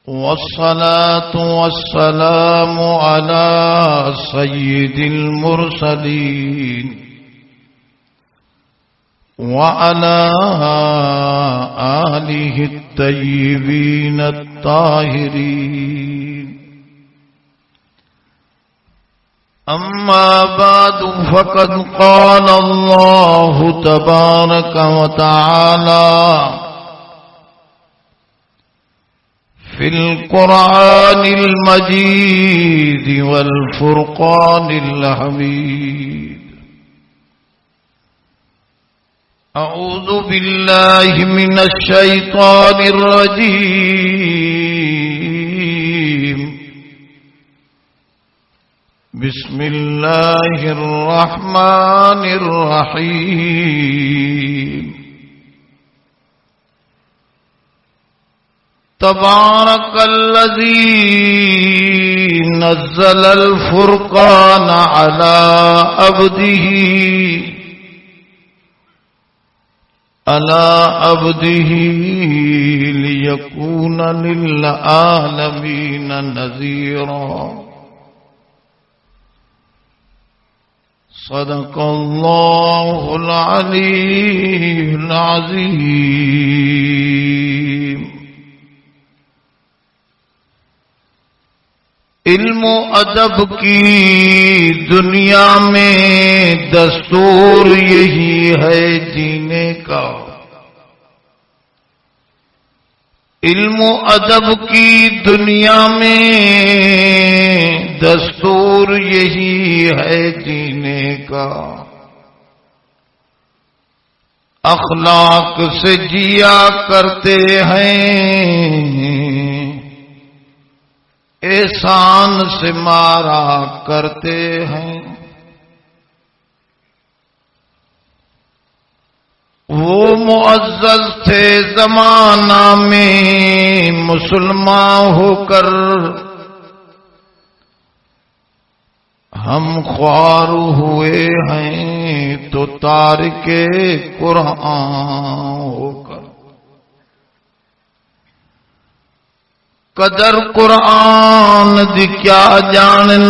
والصلاة والسلام على سيد المرسلين وعلى آله الطيبين الطاهرين. أما بعد فقد قال الله تبارك وتعالى في القرآن المجيد والفرقان الحميد. أعوذ بالله من الشيطان الرجيم. بسم الله الرحمن الرحيم. تبارك الذي نزل الفرقان على عبده ليكون للعالمين نذيرا. صدق الله العلي العظيم. علم و ادب کی دنیا میں دستور یہی ہے جینے کا. علم و ادب کی دنیا میں دستور یہی ہے جینے کا. اخلاق سے جیا کرتے ہیں، احسان سے مارا کرتے ہیں. وہ معزز تھے زمانہ میں مسلمان ہو کر، ہم خوار ہوئے ہیں تو تارک قرآن ہو کر. قدر قرآن دی کیا جانن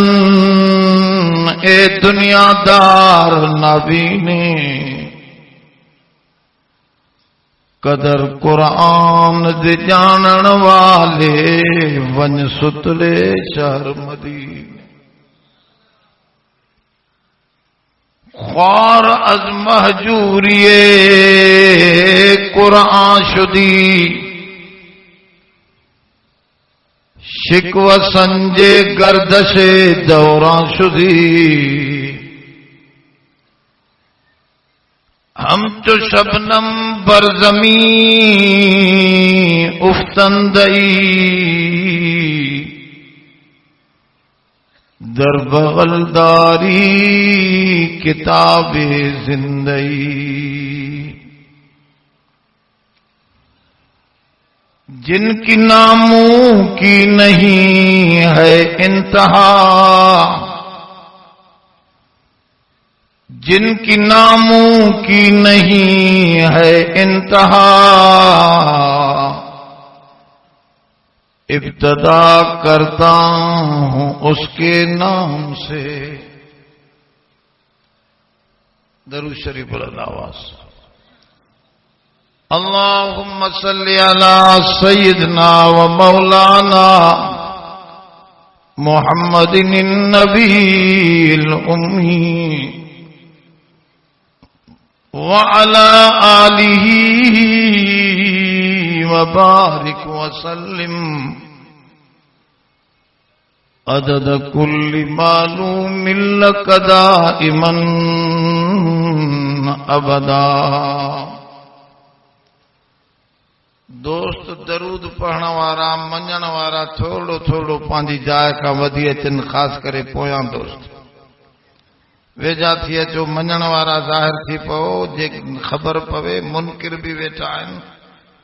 اے دنیا دار نبینے. قدر قرآن دی جانن والے ون ستلے شہر مدینے. خوار از مہجوریے قرآن شدی، شکوہ سنجے گردش دوران شدی. ہم تو شبنم بر زمین افتندئی، در بغل داری کتاب زندگی. جن کی ناموں کی نہیں ہے انتہا، جن کی ناموں کی نہیں ہے انتہا، ابتدا کرتا ہوں اس کے نام سے. درود شریف بلند آواز. اللهم صل على سيدنا ومولانا محمد النبي الأمي وعلى آله وبارك وسلم عدد كل معلوم لك دائما أبدا. دوست درود پڑھنا وارا منجن وارا تھوڑو تھوڑو پانجی جائے کا ودی اچن، خاص کرے پویاں دوست ویجا تھی اچو. منجن وارا ظاہر تھی پو جے خبر پوے منکر بھی ویٹھا ہیں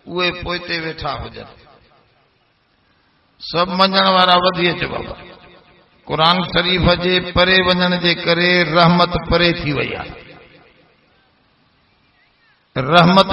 اوے پوئتے ویٹھا ہو جائے. سب منجن وارا ودی اچو بابا. قرآن شریف جے پرے ونجن جے کرے رحمت پرے تھی وئی. رحمت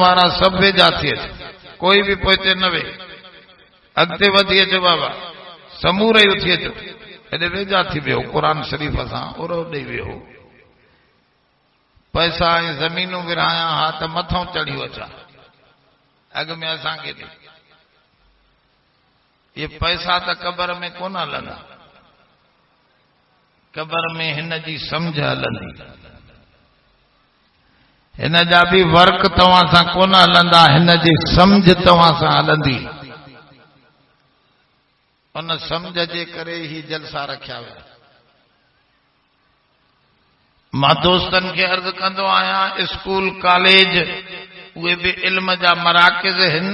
وارا سب ویجا تھی کوئی بھی پوئتے نہ وے اگتے ودی اچو بابا سمور ہی اٹھی اچو ایڈے ویجا تھی ویو قرآن شریف اساں اور ڈے ویو پیسہ زمینوں ورہایا ہاتھ متھوں چڑھی اچا اگ میں اساں کے دے یہ پیسہ تا قبر میں کونا لگا قبر میں ہن جی سمجھ ہلندی ہن جا بھی ورک تواں سان کونا ہلندا ہن جی سمجھ تواں سان ہلندی ان سمجھ جے کرے ہی جلسہ رکھیا ویا ماں دوستن کے عرض کندو آیا اسکول کالج وہ بھی علم جا مراکز ہن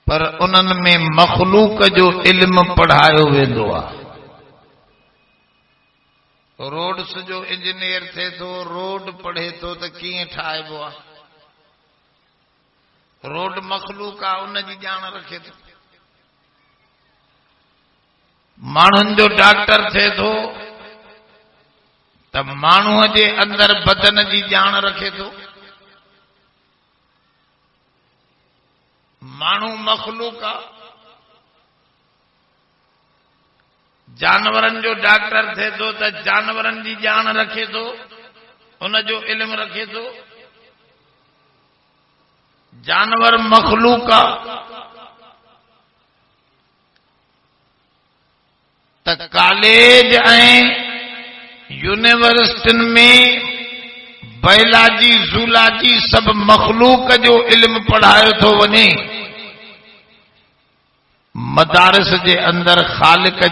پر انن میں مخلوق جو علم پڑھایا ویندو آ روڈس جو انجینئر تھے تو روڈ پڑھے تو کیئں ٹھائبو آ روڈ مخلوق آ ان جی جان رکھے تو مانن جو ڈاکٹر تھے تو تب مانو جے اندر بدن جی جان رکھے تو مانو مخلوق آ جانورن جو ڈاکٹر تھے تو جانورن جی جان رکھے تو ان جو علم رکھے تو جانور مخلوق آ کالج یونیورسٹن میں بائیولاجی زولاجی سب مخلوق جو علم پڑھایا تو ونے مدارس جے اندر خالق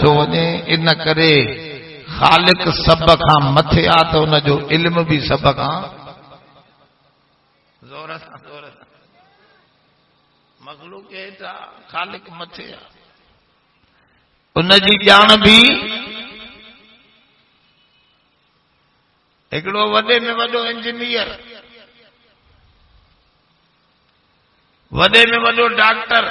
تو ونے ان کرے خالق سب کھاں متھے آ تو ان جو علم بھی سب کھاں زور مخلوق ہیٹا خالق متھے آ ان جی جان بھی ایکڑو وڈے میں وڈو انجینئر وڈے میں وڈو ڈاکٹر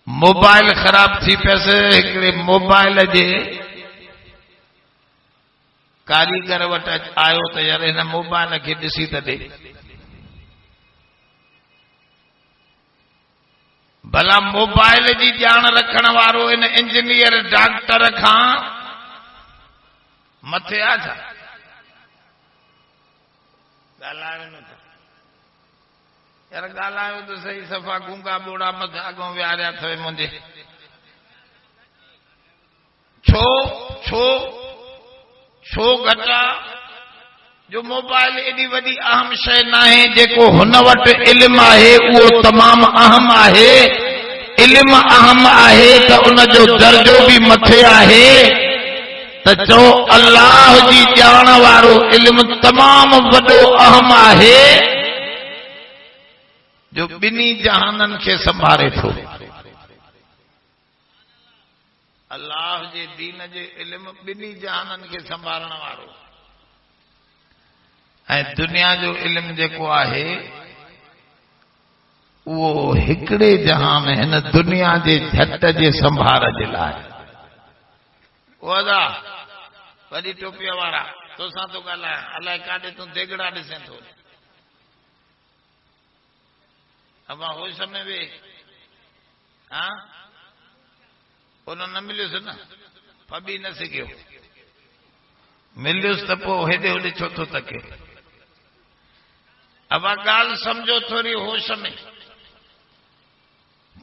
موبائل خراب تھی پیسے ایکڑے موبائل جے کاریگر وٹ آیو تو یار ان موبائل کے ڈسی تے دے بھلا موبائل جی جان رکھن وارو ان انجینئر ڈاکٹر کھان متھے آ جا گالایو نہ یار گالایو تو صحیح صفا گونگا بوڑا مت اگوں ویاریا تھے مجھے چھو گھٹا جو موبائل ایڈی وڈی اہم شے نہ ہے جیکو ہن وٹ علم ہے وہ تمام اہم ہے علم اہم ہے تو ان جو درجو بھی متھے ہے تو چو اللہ جی جان وارو علم تمام وڈو اہم ہے جو بنی جہانن کے سنبھارے تھو اللہ جے دین جے علم بنی جہانن کے سنبھارن وارو دنیا جو علم جیکو ہے وہ ہکڑے جہاں میں ہے دنیا جے جھٹ جے سنبھار جے لائے ودا وڈی ٹوپی وارا تو سان تو ڳالهائي الائے کاڏي تو دیگڑا ڏسين ٿو ابا ہوش میں وي ہاں انہوں نہ مليوس نا پبي نہ سگيو مليوس ته پو هيڏي هوڏي ڇو ٿو تکي ابا ڳال سمجھو تھوڑی ہوش میں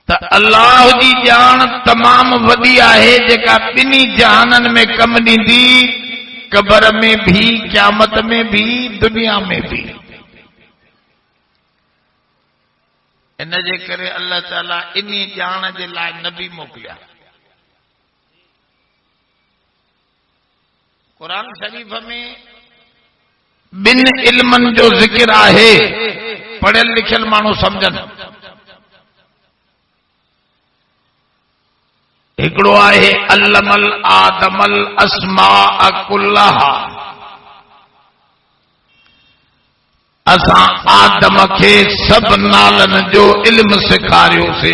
تو اللہ جی جان تمام وڈی ہے جکا بنی جہانن میں کم ڈیندی قبر میں بھی قیامت میں بھی دنیا میں بھی ان جے کرے اللہ تعالی انہی جان جے لائے نبی موکلیا قرآن شریف میں بن علمن جو ذکر ہے پڑھل لکھل مانو سمجھن ایکڑو ہے علم الآدم الاسماء کلها اساں آدم کے سب نالن جو علم سکھاریو سے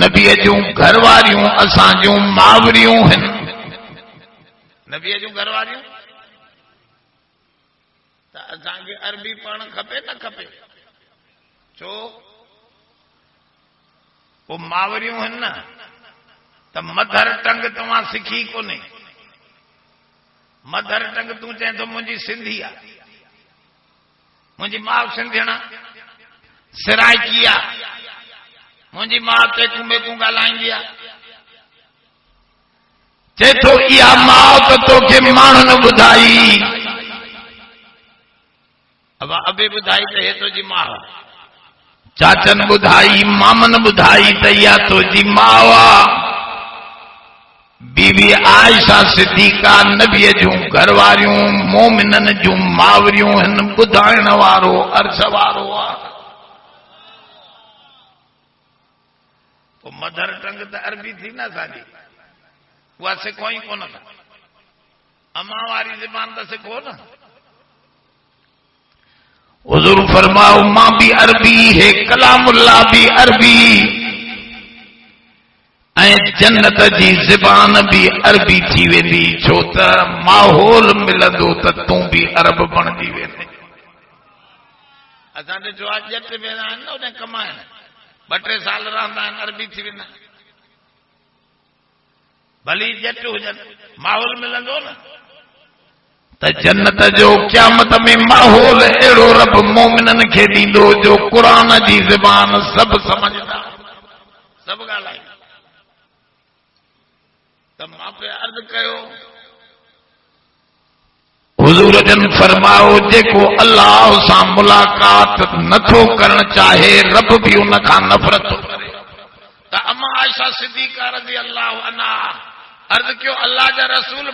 نبی جوں گھر واریوں اساں جوں ماوریوں ہیں نبی جوں گھر واریوں تا اساں کے عربی پڑھن کھپے نہ کھپے چھو وہ ماوریوں ہیں نا تو مدر ٹنگ تمہاں سکھی کو نہیں مدر ٹنگ تو چاہیں تو مجھے سندھی آ مجھے ماں سندھینا سرائے کیا مجھے ماں تے کمبے کو گالائیں گیا چے تو یا ماں تو کے مانن بدھائی اب ابے بدھائی تے ہے تو جی ماں چاچن بدھائی مامن بدھائی تے یا تو جی ماں بی بی عائشہ صدیقہ نبی جوں گھر واریوں مومنن جوں ماوریوں ہن بدھائن وارو عرش وارو تو مدر ٹنگ تو عربی تھی نا ساری وہ سکھو ہی کون تھا اما واری زبان تو سکھو نا حضور فرماؤ ماں بھی عربی ہے کلام اللہ بھی عربی جنت جی زبان بھی عربی تھی ویندی چھو تا ماحول ملندو تا توں بھی عرب بندی ویندی اساں تے جو اج جٹ وینا ہیں نا انہیں کمائن 2-3 سال رہندا ہیں عربی تھی وینا بھلی جٹ ہوجن ماحول ملندو نا تا جنت جو قیامت میں ماحول اڑو رب مومنن کھے ڈیندو جو قرآن جی زبان سب سمجھدا سب ڳالهائي تم آپ عرض کہو حضور جن فرماؤ جے کو اللہ سا ملاقات نتھو کرن چاہے رب بھی ان کا نفرت کرے تا اما عائشہ صدیقہ رضی اللہ عنہا عرض کیو اللہ جا رسول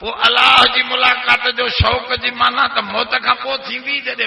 پو اللہ جی ملاقات جو شوق جی مانا تا موت کا پو تھیندی جدے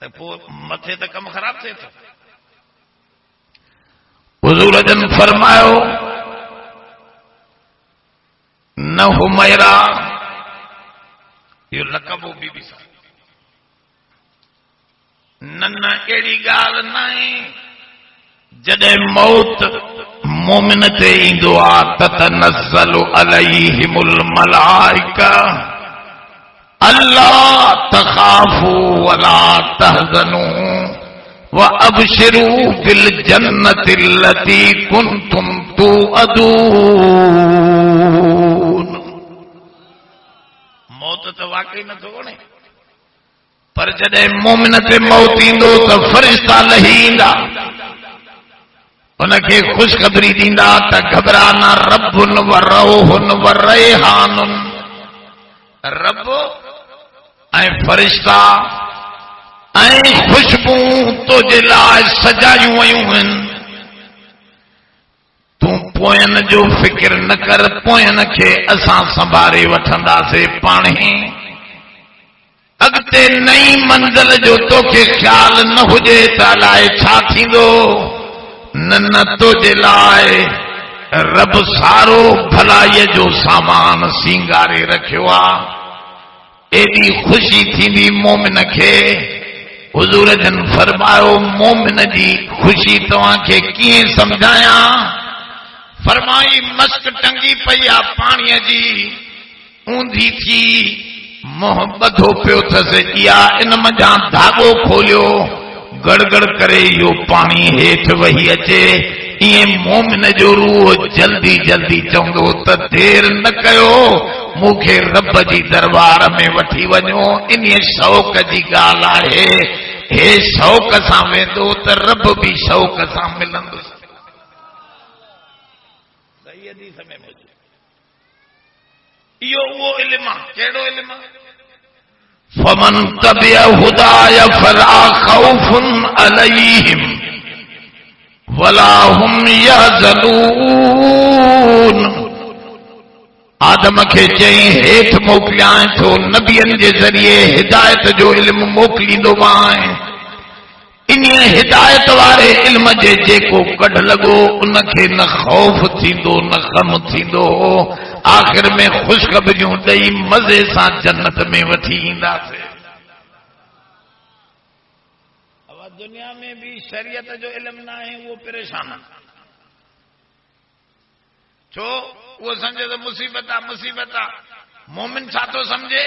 تے پو مٿے تے کم خراب تھے تو حضور جن فرماؤ نہ حمیرہ یہ لقب بی بی صاحب نہ ایڑی گال نہیں جدے موت مومن تے ایندو آ تتنزل علیہم الملائکہ اللہ تخافوا ولا تحزنوا وَأَبْشِرُوا بِالْجَنَّةِ الَّتِي كُنْتُمْ تُوعَدُونَ موت تو واقعی نہ تھوڑے پر جدے مومن تے موت ایندو تو فرشتہ لہیندا ان کے خوشخبری دیندا تا گھبرانا رب و روح و ریحان رب اے فرشتہ خوشبو تو جلائے سجایوں ویوں ہیں تو پوئن جو فکر نہ کر پوئن کے اساں سنبھارے وٹھندا سے پانے اگتے نئی منزل جو تو کے خیال نہ ہوجے تالائے چھا تھیندو نہ تو جلائے رب سارو بھلائی جو سامان سینگارے رکھوا ایڈی خوشی تھیندی مومن کے حضور جن فرماؤ مومن جی خوشی تواں کے کیے سمجھایا فرمائی مشک ٹنگی پیا پانی جی اوندھی تھی محبت ہو پیو تھسے کیا ان مجھا دھاگو کھولیو گڑ گڑ کرے یو پانی ہیٹھ وہی اچے یہ مومن جو روح جلدی جلدی چونگو تا دیر نہ کہو موکھے رب جی دربار میں وٹھی ونو انہی شوق جی گالا ہے اے شوق ساں ویندو تا رب بھی شوق ساں ملندو صحیح حدیث میں مجھے یہ وہ علم کیڑو علم فمن تبع ہدای فلا خوف علیہم ولا هم يحزنون آدم کے چئیں ہیٹھ موکلیاں تو نبیان جے ذریعے ہدایت جو علم موکلی دو مائیں انہیں ہدایت وارے علم جے جے کو کڑھ لگو ان کے نہ خوف تھی دو نہ غم تھی دو آخر میں خوشخبریوں دئی مزے سا جنت میں وٹھی ایندا سے دنیا میں بھی شریعت جو علم نہ ہے وہ پریشان چھو وہ سمجھے تو مصیبت مومن چھا تو سمجھے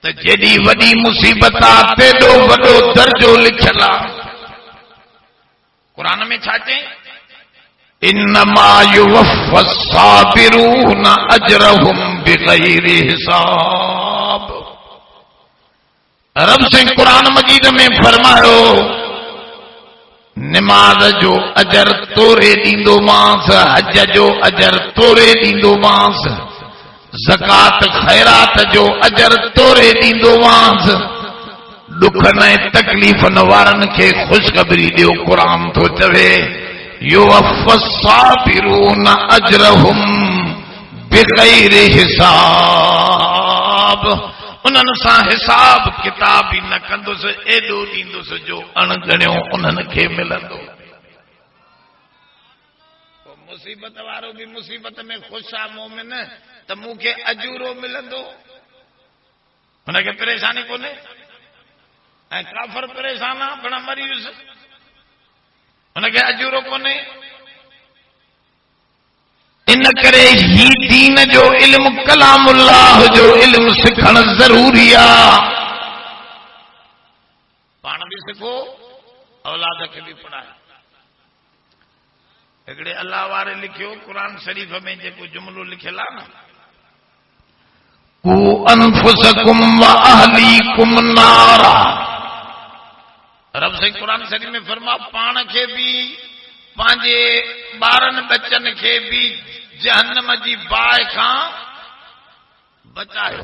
تو جیڑی وڈی مصیبت تیڈو وڈو درجو لکھلا قرآن میں چھا چیں انما یوفى الصابرون اجرهم بغیر حساب. رب سے قرآن مجید میں فرماؤ نماز جو اجر تورے دیندو مانس، حج جو اجر تورے دیندو مانس، زکات خیرات جو اجر تورے دیندو مانس. دکھ نے تکلیف نوارن کے خوشخبری دیو قرآن تو چوے یوفى الصابرون اجرهم بغیر حساب. انہن سا حساب کتاب ہی نہ کندس ایڈو دیندس جو اڻگڻيو انہن کي ملندو. مصیبت وارو بھی مصیبت میں خوش آ مومن تو منہ کے اجورو ملندو ان کے پریشانی کونے. کافر پریشان آ بڑا مریض ان کے اجورو کونے. ان کرے ہی دین جو علم کلام اللہ جو علم سکھن ضروری آ. پان بھی سکھو اولاد کے بھی پڑھائے. ہکڑے اللہ وارے لکھیو قرآن شریف میں جو جملو لکھلا نا کو انفسکم و اہلیکم نارا. رب سے قرآن شریف میں فرما پان کے بھی پانجے بارن بچن کے بھی جہنم جی باہ کھان بچائے.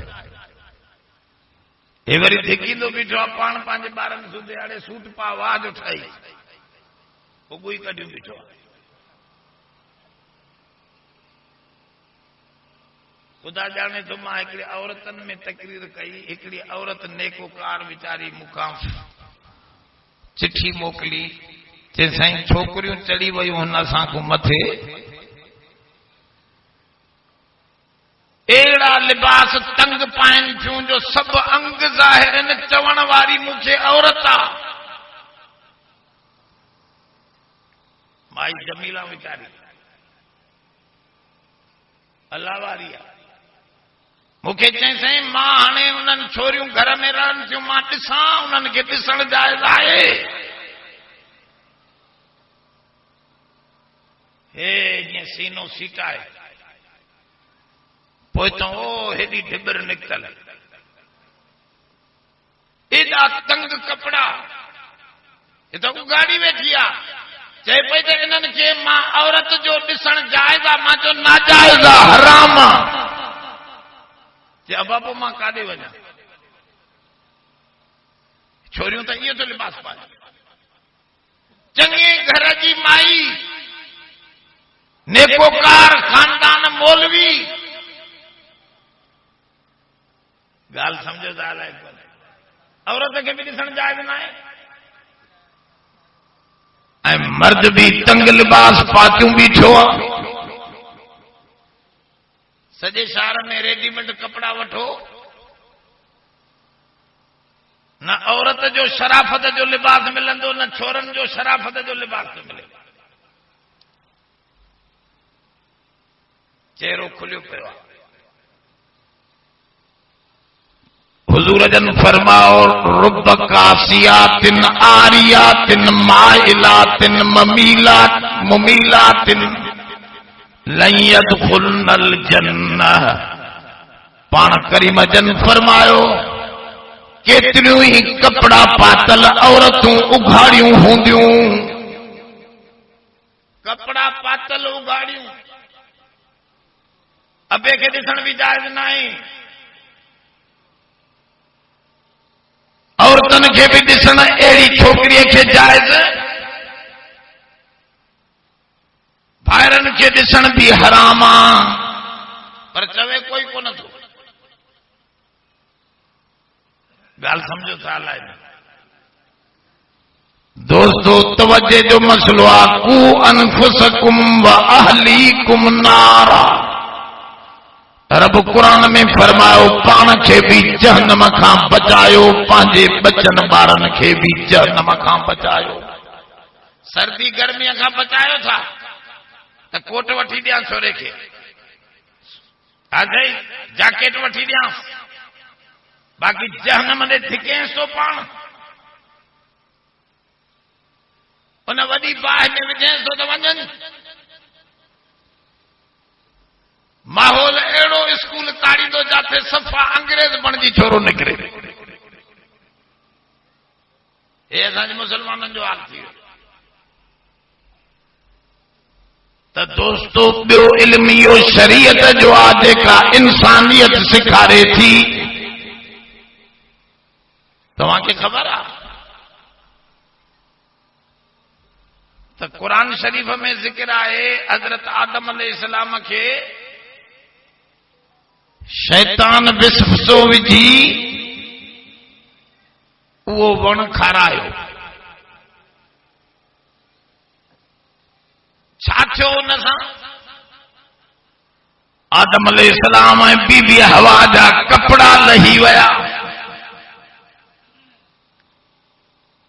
یہ وری دھکیندو بیٹھو پان پانجے بارن سودے آڑے سوٹ پا واج اٹھائی وہ کوئی کڈیوں بیٹھو. خدا جانے تو ماں ایکڑی عورتن میں تقریر کئی. ایکڑی عورت نیکوکار بیچاری مقام چٹھی موکلی چے سائیں چھوکریوں چڑی ویوں ہن اساں کو مٿے ایڑا لباس تنگ پائن تھیوں جو سب انگ ظاہر ان چوڻ واری مجھے عورت آ. مائی جمیلہ وچاری اللہ واری آ. مکھے چیں سائیں ماں ہانے انہن چھوریوں گھر میں رہن تھیوں ماں ڈساں انہن کے ڈسن جائز آئے. یہ سینو سیٹائے پوچھتا او ہیڈی ڈبر نکتل ایڈا تنگ کپڑا یہ تو گاڑی بیٹھی آ چاہے پہ تو انہن کے ماں عورت جو ڈسن جائزہ ماں جو ناجائزہ حرام چاہے ابا پو ماں کادے وجہ چھوڑیوں تو یہ تو لباس پائے. چنگے گھر جی مائی نیکوکار خاندان مولوی گال سمجھو زال ہے عورت کے بھی ڈسن جائز نہ ہے. مرد بھی تنگ لباس پاتیوں بھی چھوا سجے شہر میں ریڈی میڈ کپڑا وٹھو نہ عورت جو شرافت جو لباس ملندو نہ چھورن جو شرافت جو لباس ملے. چہرو کھلیو پیا. حضور جن فرماؤ رب کاسیات آریات مائلات ممیلات لن يدخلن الجنہ. پان کریم جن فرماؤ کیتریوں ہی کپڑا پاتل عورتوں اگھاڑیوں ہوندیوں. کپڑا پاتل اگھاڑیوں ابے کے ڈسن بھی جائز نہیں. عورتن کے بھی ڈسن اہڑی چھوکری کے جائز. بھائرن کے ڈسن بھی حرام پر چوے کوئی کو نہ تھو. گال سمجھو سال ہے دوستو. توجہ جو مسئلہ کو انفسکم و اہلیکم نارا. رب قرآن میں فرماؤ پان کے بھی جہنم کھاں بچایو پانجے بچن بارن کے بھی جہنم کھاں بچایو سردی گرمی کھاں بچایو تھا تو کوٹ وٹھی دیا چھوڑے کے آجائی جاکٹ وٹھی دیا باقی جہنم دے دھکیں سو پان ان وڈی باہ میں وجھیں سو تو ونجن ماحول ایڑو اسکول تاڑی دو جاتے صفا انگریز بن جی چھوڑو نکرے یہ سانج مسلمانوں جو حال تھی تو دوستو بیو علمیو شریعت جو آجے کا انسانیت سکھارے تھی تو وہاں کی خبر آ تو قرآن شریف میں ذکر آئے حضرت آدم علیہ السلام کے شیطان وسوسو وجھی وہ ون کھارایو چھا تھیو ان سان آدم علیہ السلام بی بی ہوا جا کپڑا لہی ویا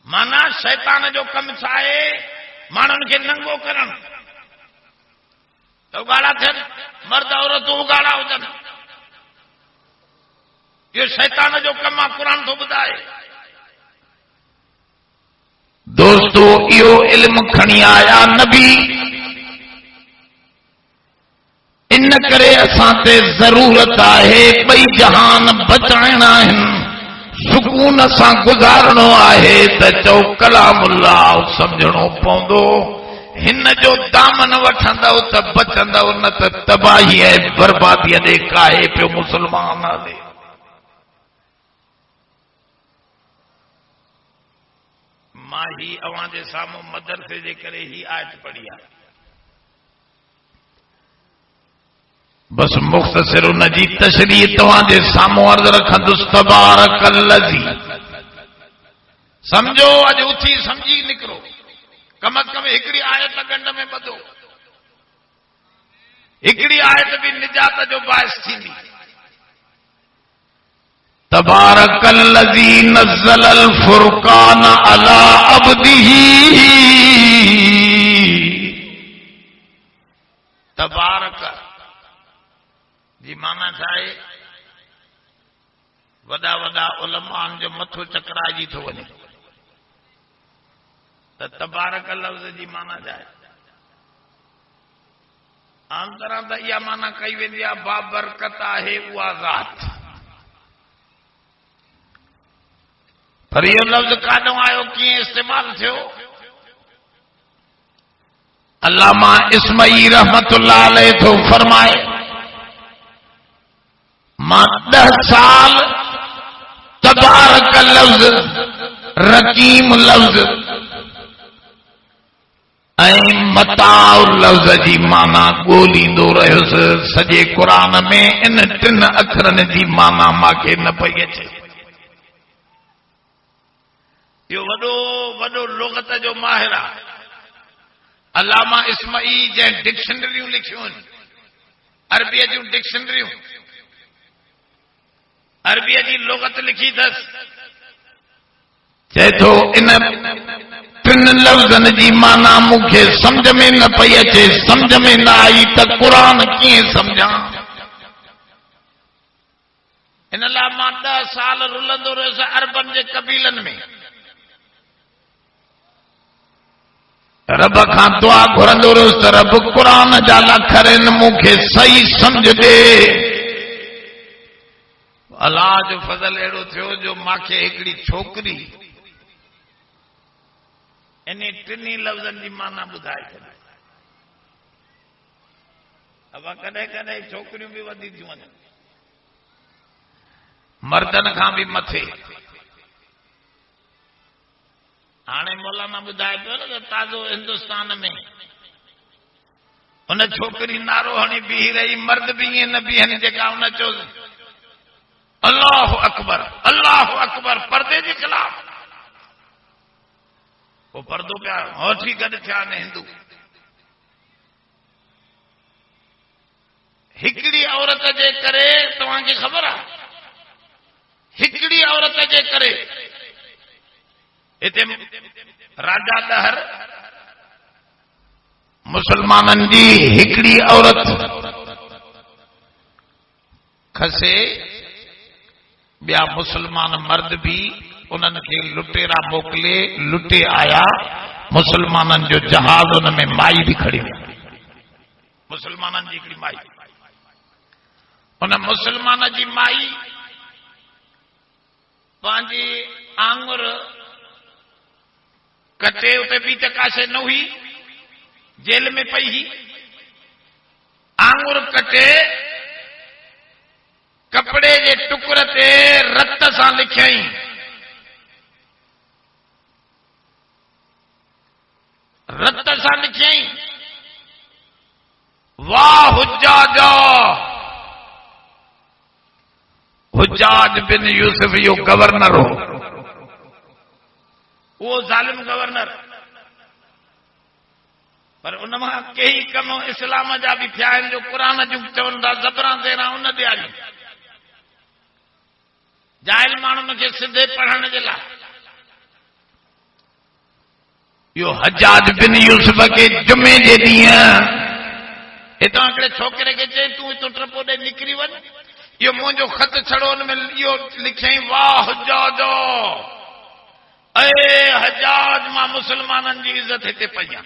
مانا شیطان جو کم چھائے مانن کے ننگو کرن تو اگاڑا تھن مرد عورت اگاڑا ہوجن یہ شیطان جو کم قرآن تو بدائے دوستو یہ علم کھنی آیا نبی ان کرے اساں تے ضرورت ہے بئی جہان بچائنا ہے سکون اساں گزارنو ہے تے چو کلام اللہ سمجھنو پوندو ہن جو دامن وٹھندو تے بچندو نہ تے تباہی ہے بربادی دے کاہے پہ مسلمان دے ماں ہی اوان دے سامو مدرسے دے کرے ہی آیت پڑھی ہے بس مختصر نجی تشریح توان دے سامو عرض رکھندس تبارک الذی سمجھو اج اٹھی سمجھی نکرو کم از کم ہکڑی آیت گنڈ میں بدو ہکڑی آیت بھی نجات جو باعث تھی تبارک الذی نزل الفرقان علی عبدہ تبارک جی مانا چاہے وڈا وڈا علماء جو متھو چکرائی تو ونے تو تبارک لفظ جی مانا چاہے عام طرح تو یہ مانا کئی ویندی بابرکت ہے وہ ذات پر یہ لفظ کانو آئو کیے استعمال تھو علامہ اسمعی رحمت اللہ علیہ تو فرمائے ماں 10 سال تبارک لفظ رقیم لفظ متاع لفظ جی مانا گولیندو رہیس سجے قرآن میں ان 3 اکھرن جی مانا ماں کے نہ پئی اچے یہ وڈو لغت جو ماہر علامہ اسمعی جن ڈکشنریوں لکھیوں عربی جو ڈکشنریوں عربی جی لغت لکھی دس چاہے تو ان 3 لفظن جی مانا مکھے سمجھ میں نہ پئی اچے سمجھ میں نہ آئی تو قرآن کیے سمجھا ان علامہ 10 سال رلندو رہس عربن کے قبیلن میں رب کھان دعا گھرندو رہس رب قرآن جا لکھرن مکھے صحیح سمجھ دے اللہ جو فضل ایڑو تھو جو ماں کے ایکڑی چھوکری انہیں 3 لفظن جی مانا بدھائے کر اب کدے کدے چھوکریوں بھی ودی تھیوں مردن کھان بھی متھے آنے مولانا بدھائے پہ تازو ہندوستان میں ان چھوکری نارو ہنی بھی رہی مرد بھی ہیں نبی ہنی جگہ ان چوز اللہ اکبر پردے کے خلاف وہ پردوں پہ ہوٹھی گڈ تھیا نے ہکڑی عورت جے کرے تمہاں کی خبر ہے ہکڑی عورت جے کرے اتنے راجا دہر مسلمانن جی ہکڑی عورت کھسے بیا مسلمان مرد بھی انہن کے لٹیرا موکلے لٹے آیا مسلمانن جو جہاز ان میں مائی بھی کھڑی ہوئی مسلمانن جی ہکڑی مائی ان مسلمان جی مائی پانچی آنگر کٹے اتے بھی تکاشے نہ ہوئی جیل میں پئی ہی آنگر کٹے کپڑے کے ٹکر تے رت سان لکھائیں رت سان لکھائیں واہ حجاجا حجاج بن یوسف یو گورنر ہو وہ ظالم گورنر پر انما کئی کم اسلام جا بھی تھیا جو قرآن جو چون دا زبران دینا ان دے آلی جاہل مانن کے سدھے پڑھنے کے لا یو حجاج بن یوسف کے جمعے دے دیا اتنا اکڑے چھوکرے کے چاہے تو ٹرپو دے نکری ون یہ مجھو خط چھڑو ان میں یہ لکھیں واہ حجاجو اے حجاج ماں مسلمانن جی عزت ہتے پہیا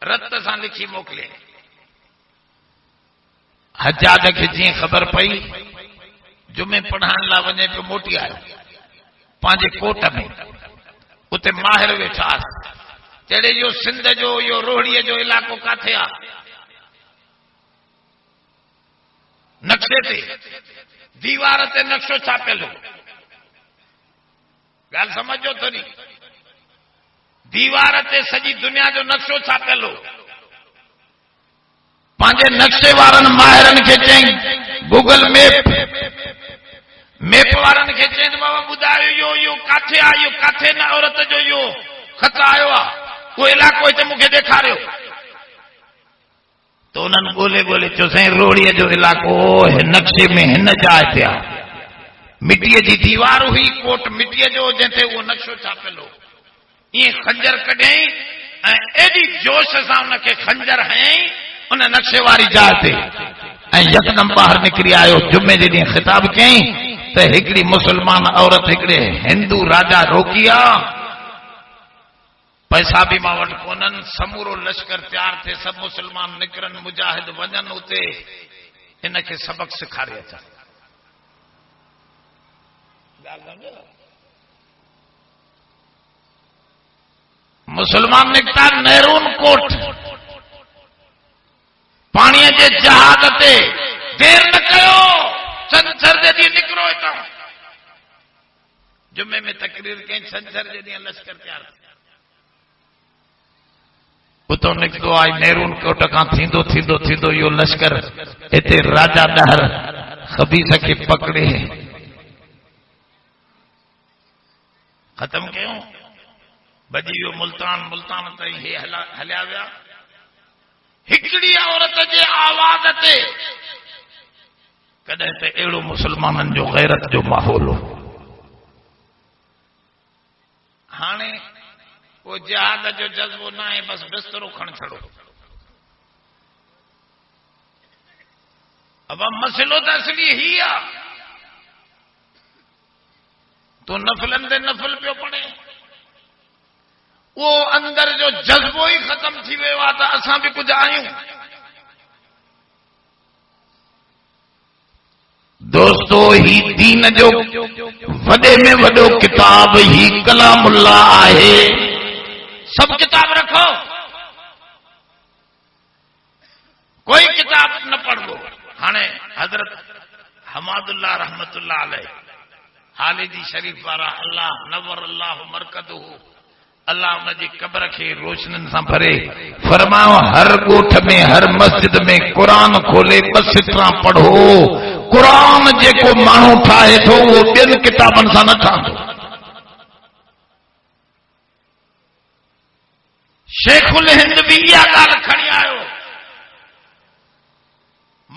رت سان لکھی موکلے حجاج کے جی خبر پئی جمعے پڑھان لا ونے پہ موٹی آئے پانچے کوٹ میں اتے ماہر ویٹھا جڑے یو سندھ جو یو روہڑی جو علاقوں کا تھیا نقشے تے دیوار تے نقشو چھاپے لو گال سمجھو تو نہیں دیوار تے سجی دنیا جو نقشو چھاپے لو پانچے نقشے وارن ماہرن کے چیں گوگل میپ وارن کے چیں بابا بدایو یو کاتھے آیو کاتھے نہ عورت جو یو خط آیو آ وہ علاقوں تے مکھے دیکھا رہے ہو تو انہوں گولے گولے چوسیں روڑی جو علاقوں نقشے میں ہن جائے پیا مٹی جی دیوار ہوئی کوٹ مٹی جو جیسے وہ نقشو چھاپے لو یہ خنجر کڈیں ایڈی جوش سے ان کے خنجر ہیں ان نقشے واری جاتے یکدم باہر نکری آئے جمعے جی ڈی خطاب کہیں تو ہکڑی مسلمان عورت ہکڑے ہندو راجا روکیا پیسہ بھی ماوٹ کونن سمورو لشکر تیار تھے سب مسلمان نکرن مجاہد ونن ہوتے ان کے سبق سکھا رہے تھا مسلمان نکتا نیرون کوٹ پانی جے جہاز تے دیر نہ کیو سنسر دے دی نکرو اتا جمعے میں تقریر کہیں سنسر دے دی لشکر تیار تھے اتو نکتو آئی نیرون کوٹ کان تھیندو تھیندو تھیندو یو لشکر اتے راجا دہر خبیث کے پکڑے ختم کیوں بجی یو ملتان تئی ہے ہلیا ویا ہکڑی عورت جے آواز تے کدے تے ایڑو مسلمانن جو غیرت جو ماحول ہو ہانے وہ جہاد جو جذبو نہ ہے بس بسترو کھن چھڑو اب مسئلو تو اصلی ہی آ تو نفلن دے نفل پہ پڑے وہ اندر جو جذبو ہی ختم تھی وے وا تا اساں بھی کچھ آیوں دوستو ہی دین جو وڈے میں وڈو کتاب ہی کلام اللہ آئے سب کتاب رکھو کوئی کتاب نہ پڑھ دو ہانے حضرت حماد اللہ رحمت اللہ علیہ حالدی شریف وارا اللہ نور اللہ مرکدہ اللہ ان جی قبر کے روشنن سے بھرے فرماؤ ہر گوٹھ میں ہر مسجد میں قرآن کھولے بس اتنا پڑھو قرآن جے کو مانو ٹھائے تو وہ بین کتابن سے نہ ٹھاندو شیخ الہند بھی یہ گال کھڑی آئو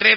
3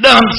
10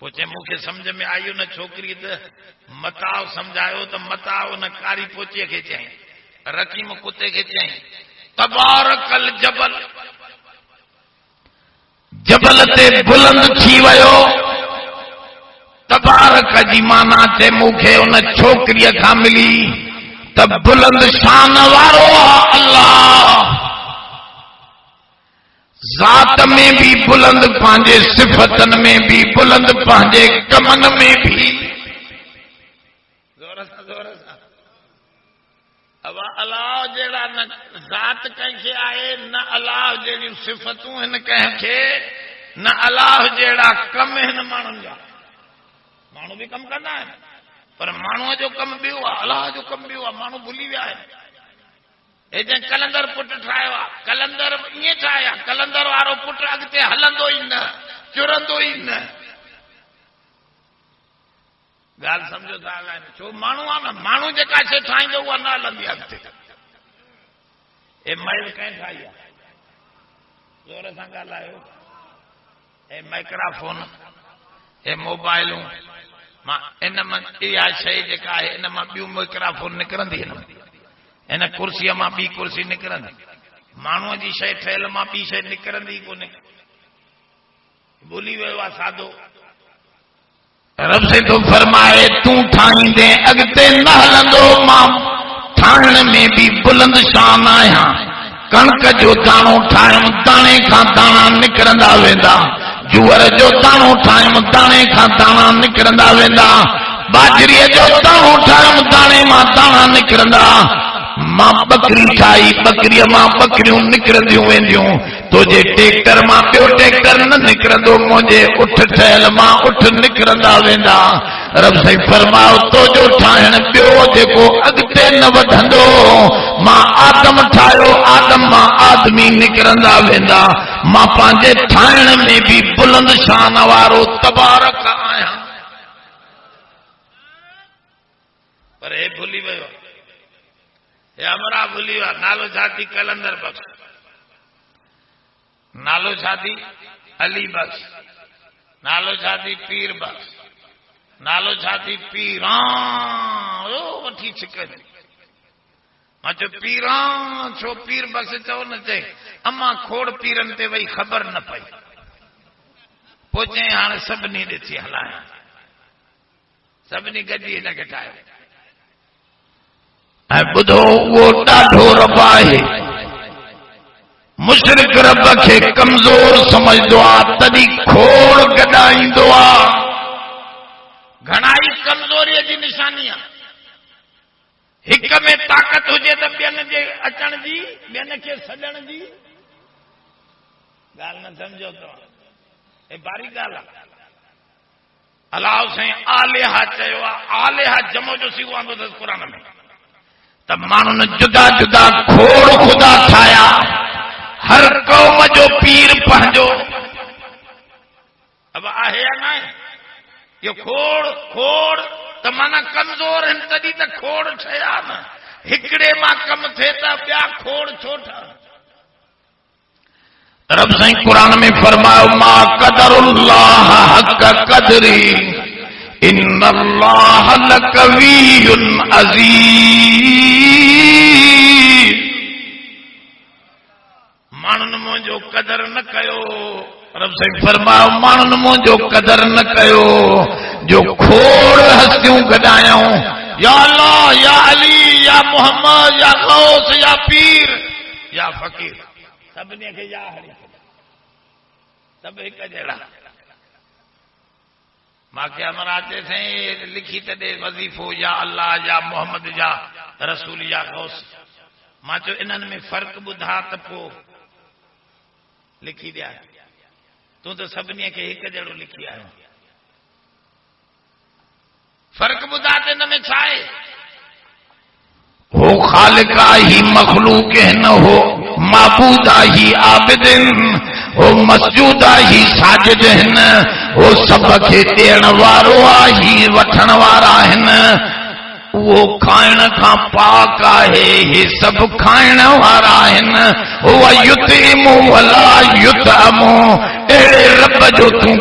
پوچھے مجھے سمجھ میں آئیو نہ چھوکری تو متاؤ سمجھائیو تو متاؤ نہ کاری پوچھے کے چاہیں رقیم کتے کے چاہیں تبارک الجبل جبل تے بلند تھی ویو تبارک جی مانا تے مکھے ان چھوکری کھا ملی تب بلند شان وارو اللہ ذات میں بھی بلند پانجے صفتن میں بھی بلند پانجے کمن میں بھی زور سا اب اللہ جیڑا نہ ذات کہیں کے آئے نہ اللہ جیڑی صفتوں ہیں کہیں کے نہ اللہ جیڑا کم ہے نہ مانو جا مانو بھی کم کرنا ہے پر مانو جو کم بھی ہوا اللہ جو کم بھی ہوا مانو بھلی ویا ہے اے جن کلندر پٹ ٹھایا کلندر یہ ٹھایا کلندر وارو پٹ اگتے ہلندو ہی نہ چرندو ہی نہ گال سمجھو تھا چھو مانو آنا مانو جے کاسے ٹھائیں جو وہ نہ ہلندی اگتے اے مائل کہیں ٹھایا زور سان گال آئے اے مائکرافون اے موبائلوں ان میں یہ شے جکا ہے ان میں بیو مائکرافون نکرندی ہے ان کرسی ماں بی کرسی نکرندی مانو جی شے ٹھیل ماں بی شے نکرندی کو بولی ویوا سادو رب سے تو فرمائے تو ٹھائیں دے اگتے نہ ہلندو ماں ٹھائن میں بھی بلند شان آیا کنک جو دانو ٹھائم دانے کھا دانا نکرندا ویندا جوور جو دانو ٹھائم دانے کھا دانا نکرندا ویندا باجری جو دانو ٹھائم دانے ماں دانا نکرندا ماں بکری ٹھائی بکری ماں بکریوں نکرندیوں ویندیوں تو جے ٹیکٹر ماں پیو ٹیکٹر نہ نکرندو مجھے اٹھ ٹھیل ماں اٹھ نکرندا ویندا رب سے فرماؤ تو جو ٹھائن پیو دیکھو اگتے نہ وڈھندو ماں آدم ٹھايو آدم ماں آدمی نکرندا ویندا ماں پانجے ٹھائن میں بھی بلند شان وارو تبارک آیا پر اے بھلی ویو اے امرا بھلی وا نالو جاتی کلندر بخش نالو جاتی علی بخش نالو جاتی پیر بخش نالو جاتی پیران او وٹھی چھکے ماں جو پیران چھو پیر بخش چو نہ چے اما کھوڑ پیرن تے وئی خبر نہ پئی پوچھیں ہاں سبنی ڈٹھی ہلایا سبنی گڈی نہ گٹائے اے بدھو وہ ڈاڈھو رب ہے مشرک رب کے کمزور سمجھ دعا تدی کھوڑ گڈائیں دعا گھنائی کمزوری جی نشانیاں ایک میں طاقت ہوجے تو بین جے اچن جی بین کے سڈن جی گال نہ سمجھو تو اے باری گال اللہ سے آلیہ چیوا آلیہ جمع جو سی واندو دس قرآن میں تب مانو نے جدا جدا کھوڑ خدا ٹھایا ہر قوم جو پیر پہنجو اب آہے یا نہ یہ کھوڑ تو مانا کمزور ہیں تدی تا کھوڑ ٹھیا نا ہکڑے ماں کم تھے تا بیا کھوڑ چھوٹا رب سے قرآن میں فرماؤ ما قدر اللہ حق قدری ان اللہ لقوی عزیز مانن مو جو قدر نہ کیو رب سے فرماؤ مانن مو جو قدر نہ کیو جو کھوڑ ہستیوں گڈایاں یا اللہ یا علی یا محمد یا غوث یا پیر یا فقیر سب نے کہ یا ہری سب ایک جڑا ماں کے امراتے سے لکھی تے وظیفو یا اللہ یا محمد یا رسول یا غوث ماں جو انہن میں فرق بدھا تپو لکھی دیا تو سبنی کے ایک جڑو لکھی آئے فرق بدھاتے نہ میں چھائے ہو خالقہ ہی مخلوق نہ ہو معبودہ ہی عابد ہو مسجودہ ہی ساجد ہیں ہو سب کے دین وارو ہی وٹھن وارا ہیں وہ کھائن کا پاک ہے یہ سب کھائن وارا ہیں وہ یطعم ولا یطعم اے اے رب جو توں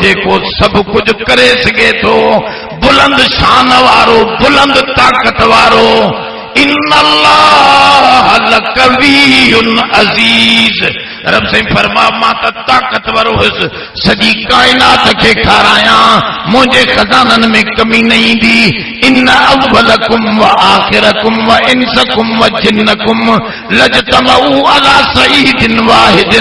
جيڪو سب کچھ کرے سگھے ٿو بلند شان وارو بلند طاقت وارو ان اللہ لقوی عزیز رب سے فرما ما تا طاقتور ہوس سجی کائنات کے کھارایا مجھے خزانن میں کمی نہیں دی ان اولکم و آخرکم و انسکم و جنکم لجتمعوا علی سعید واحد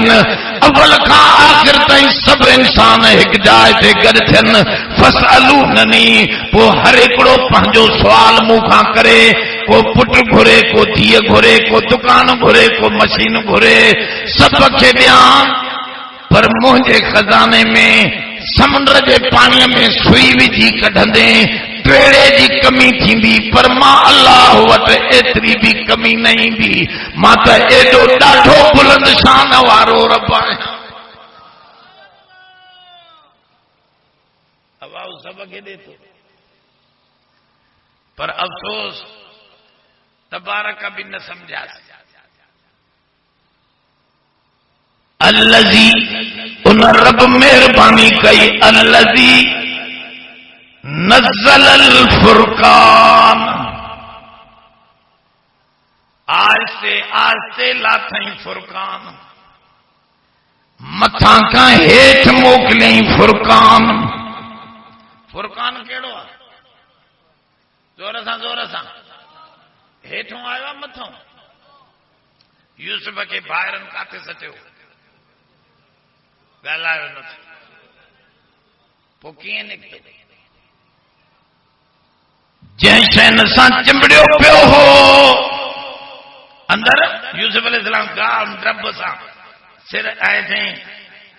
اول کھا آخر تائیں سب انسان ایک جائے تے گڈ تھن فسالوننی وہ ہر ایکڑو پنجو سوال موکھا کرے کو پٹ گھرے کو دھیے گھرے کو دکان گھرے کو مشین گھرے سب کے بیان پر مجھے خزانے میں سمندر کے پانی میں سوئی وجھی کڈھندے پیڑے جی کمی تھی پر ماں اللہ وٹ ایتری بھی کمی نہیں دی ماں تا ایڈو ڈاڈھو بلند شان وارو رب ہے اب سبق دے تو پر افسوس تبارک بھی نہ سمجھا الذی ان رب مہربانی کئی الذی نزل الفرقان آستے لاتھیں فرقان متھاں کا ہیٹھ موکلیں فرقان فرقان کیڑو زور سان ہیٹھوں آیا متھوں یوسف کے بھائرن کاتے سچو گالایو نہ پو کیے نکتے جن شین سان چمبڑیو پیو ہو اندر یوسف علیہ السلام گام رب سان سر آئے تھے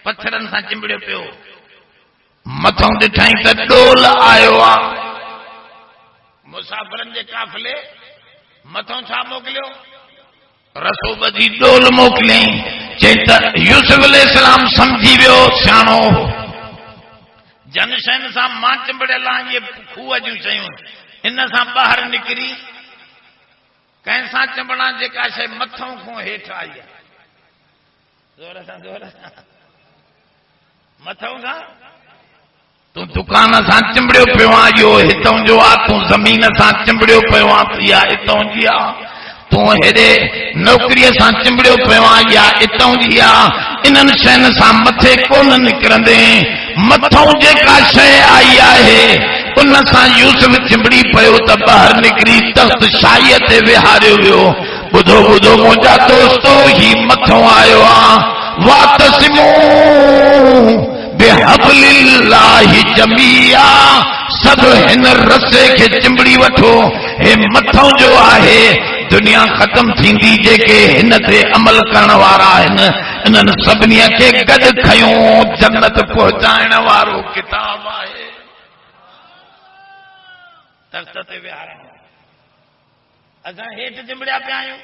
پتھرن سان چمبڑیو پیو متھوں ڈٹھائیں تے ڈول آیو آ مسافرن جے قافلے متھوں چھا موکلیو رسو بدی ڈول موکلیں چیتا یوسف علیہ السلام سمجھی ویو سیاڻو جن شین سان ماں چمبڑے لائیں یہ خوہ جوں شیوں ان سان باہر نکری کہیں سان چمبڑا جیکا شے متھوں کو ہیٹھ آئی زور سان متھوں کا تو دکان سان چمبڑیو پیو آئیو ہتوں جو آ تو زمین سان چمبڑیو پیو آ یا ہتوں جی آ تو ہیرے نوکری سان چمبڑیو پیو آ یا ہتوں جی آ انن شین سان متھے کون نکرندے متھوں جیکا شے آئی ہے ان سان یوسف چمبڑی پیو ت باہر نکری تخت شاہی تے وہاریو ویو بدھو بدھو مجھا دوستو ہی متھوں آیو آ واعتصموا بحبل اللہ جمیعا سب ہن رسے کے چمبڑی وٹھو اے متھوں جو آہے دنیا ختم تھیندی جے کے ہن تے عمل کرن وارا ہن انن سبنی کے گڈ کھیوں جنت پہنچائن وارو کتاب آہے تخت تے وہارا اساں ہیٹھ چمبڑیا پیا آیوں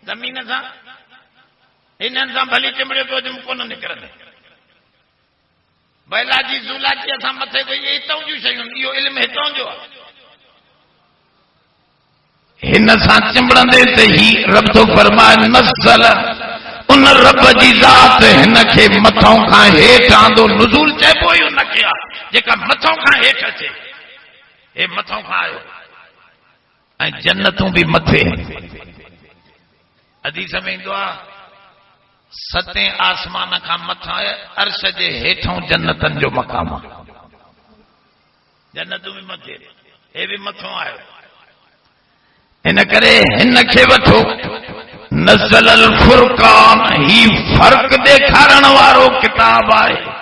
زمین سان انن سان بھلی چمبڑیو پيو جم کون نکرندے بیلا جی زولا جی اساں متھے کوئی ہتوں جو شیوں یہ علم ہتوں جو ہن سان چمبڑندے تے ہی رب تو فرمائے نزل ان رب جی ذات ہن کے متھوں کھا ہیٹھ آندو نزول چے پوئی ان کیا جیکا متھوں کھا ہیٹھ اچے اے متھوں کھا آیو اے جنتوں بھی متھے حدیث میں دعا ستیں آسمان کا متھا عرش جے ہیٹھوں جنتن جو مقام جنتوں بھی متھے اے بھی متھوں آیو ان کرے ہن کے وٹھو نزل الفرقان ہی فرق دیکھارن وارو کتاب آئے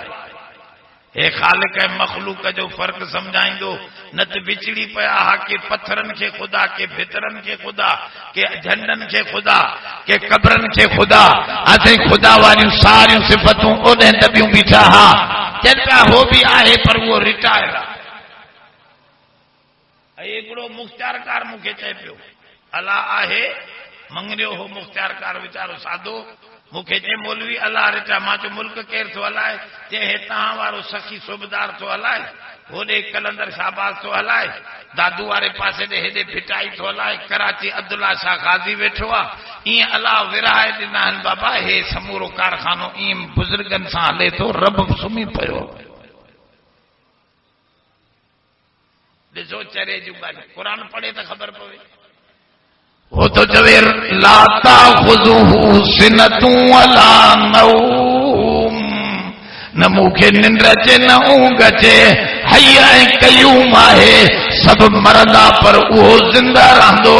اے خالق مخلوق جو فرق سمجھائیں دو نت بچڑی پیا کہ پتھرن کے خدا کے بھترن کے خدا کہ جھنڈن کے خدا کہ قبرن کے خدا اسے خدا والیوں ساری صفتوں اوڈے دبیوں بیٹھا ہا چلتا ہو بھی آئے پر وہ ریٹائر ایکڑو مختار کار مکھے چے پیو اللہ آہے منگریو ہو مختار کار وچارو سادو مکھے چے مولوی اللہ رچا ماں چو ملک کیر تو ہلائے چے ہتاں وارو سخی صوبدار تو ہلائے ہوڈے کلندر شہباز تو ہلائے دادو وارے پاسے دے ہدے پھٹائی تو ہلائے کراچی عبداللہ شاہ غازی ویٹھو آ این اللہ ورائے ڈنا ہن بابا ہے سمورو کارخانو این بزرگن سان ہلے تو رب سمی پيو ڏسو چرے جو ڳالهه قرآن پڑھے تو خبر پوے وہ تو چوے لا تاخذه سنۃ ولا نوم نہ موکھے ننڈ اچے نہ اونگ اچے حی قیوم ہے سب مردا پر وہ زندہ رہندو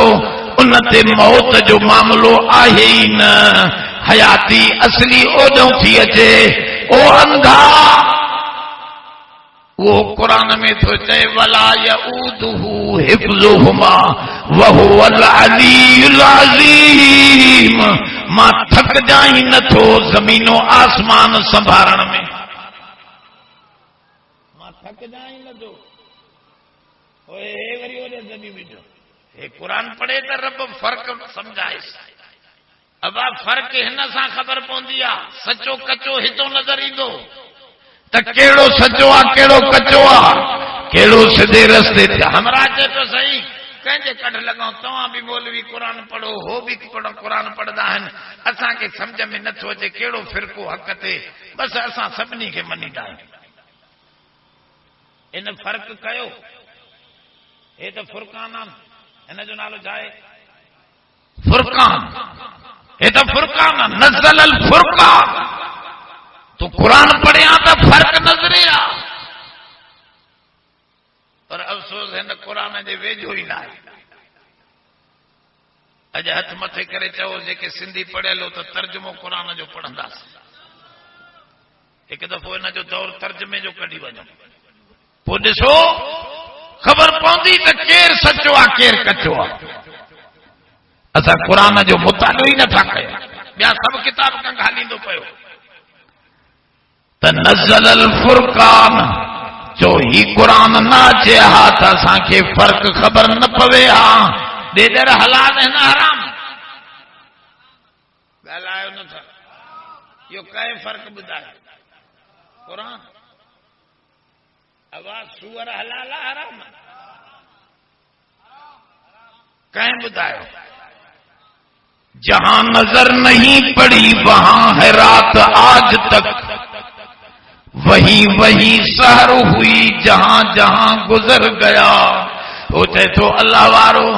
ان تے موت جو معاملو آہے ہی نہ حیاتی اصلی اوڈوں تھی اچے او اندھا وہ قرآن میں تو چاہے ولا یعودہ حفظہما وہو العلی العظیم ماں تھک جائیں نہ تھو زمین و آسمان سنبھارن میں ماں تھک جائیں نہ تھو اوے وری اونے زمین بیٹھو اے قرآن پڑھے تو رب فرق سمجھائے اب فرق ہن سان خبر پوندی آ سچو کچو ہتو نظر ایندو تو کیڑو سچو آ کیڑو کچو آ کیڑو سدھے رستے تے ہمراہ چے تو صحیح کہیں کڈ لگاؤں تواں بھی مولوی قرآن پڑھو ہو بھی پڑھو قرآن پڑھدا ہن اساں کے سمجھ میں نہ اچے کیڑو فرقو حق تے بس اساں سبنی کے منیدا ان فرق کیو اے تو فرقان ان جو نالو جائے فرقان اے تو فرقان نزل الفرقان تو قرآن پڑھے آتا فرق نظرے آ پر افسوس ہے نہ قرآن دے ویجو ہی نہ اج ہاتھ متھے کرے چاہو جے کہ سندھی پڑھے لو تو ترجمو قرآن جو پڑھندا ایک دفعہ ان جو دور ترجمے جو کڈی وجو پو ڏسو خبر پوندی تے کیر سچو آ کیر کچو آ اسا قرآن جو مطالعو ہی نہ تھا کیا بیا سب کتاب کا گھالیندو پيو تنزل الفرقان جو ہی قرآن نہ چے ہاتھ اساں کے فرق خبر نہ پوے ہاں دے در حلال ہے نہ حرام ڳالهايو نہ تھا یہ کئے فرق ٻڌايو قرآن آواز سور حلال حرام کئے ٻڌايو جہاں نظر نہیں پڑی وہاں ہے رات آج تک وہی وہی سحر ہوئی جہاں جہاں گزر گیا وہ چاہے تو اللہ وارو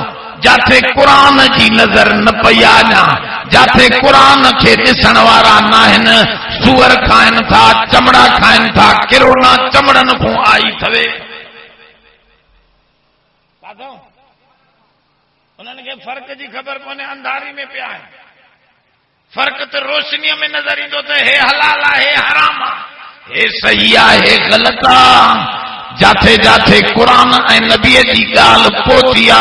جاتے قرآن جی نظر نہ پیا نا جاتے قرآن کے ڈسن وارا نہ ہن سور کھائن تھا چمڑا کھائن تھا کرونا چمڑن کو آئی تھوے انہوں نے فرق جی خبر کونے اندھاری میں پیا ہے فرق تو روشنی میں نظر ایندو تے ہے حلال ہے حرام ہے صحیح ہے غلط جاتے جاتے قرآن اے نبی جی گال پوچیا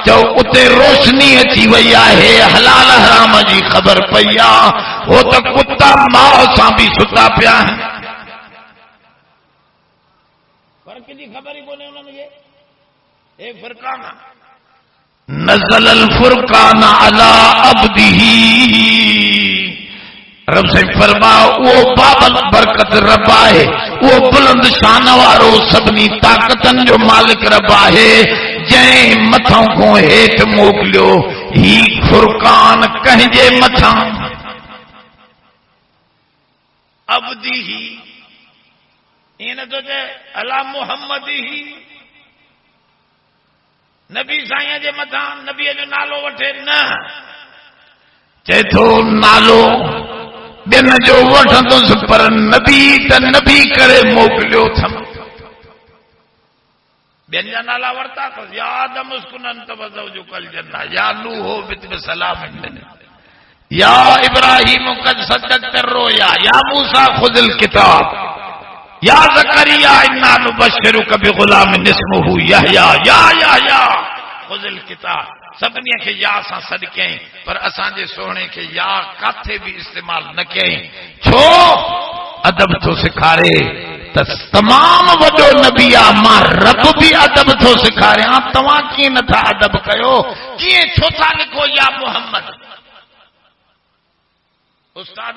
جو اتے روشنی اچی وئی ہے حلال حرام جی خبر پیا وہ تو کتا ماں سان بھی ستا پیا ہے فرق جی خبر ہی کونے انہوں نے اے فرقانہ نزل الفرقان علی عبدہ رب سے فرما وہ بابل برکت رب ہے وہ بلند شان وارو سبنی طاقتن جو مالک رب ہے جائیں متھوں کو ہیٹ موکلیو ہی فرقان کہیں جے متھاں عبدہ این تو جے علی محمد ہی نبی سائیں جے متھاں نبی جو نالو وٹھے نہ چے تو نالو بن جو وٹھندس پر نبی تے نبی کرے موکلیو تھم بن جا نالا ورتا تو یا آدم اسکن انت وزوجک الجنہ یا نوح بت بسلام من یا ابراہیم قد صدقت الرؤیا یا موسیٰ خذ الکتاب یا زکریا انا نبشرک بغلام اسمہ یحییٰ خذ الکتاب سبنی کے یا سا صدقیں پر اساں جے سونے کے یا کاتھے بھی استعمال نہ کہیں چھو ادب تو سکھارے تمام وڈو نبی ماں رب بھی ادب تو سکھارے ہاں تواں کی نہ تھا ادب کیو کیے چھو تھا لکھو یا محمد استاد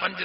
5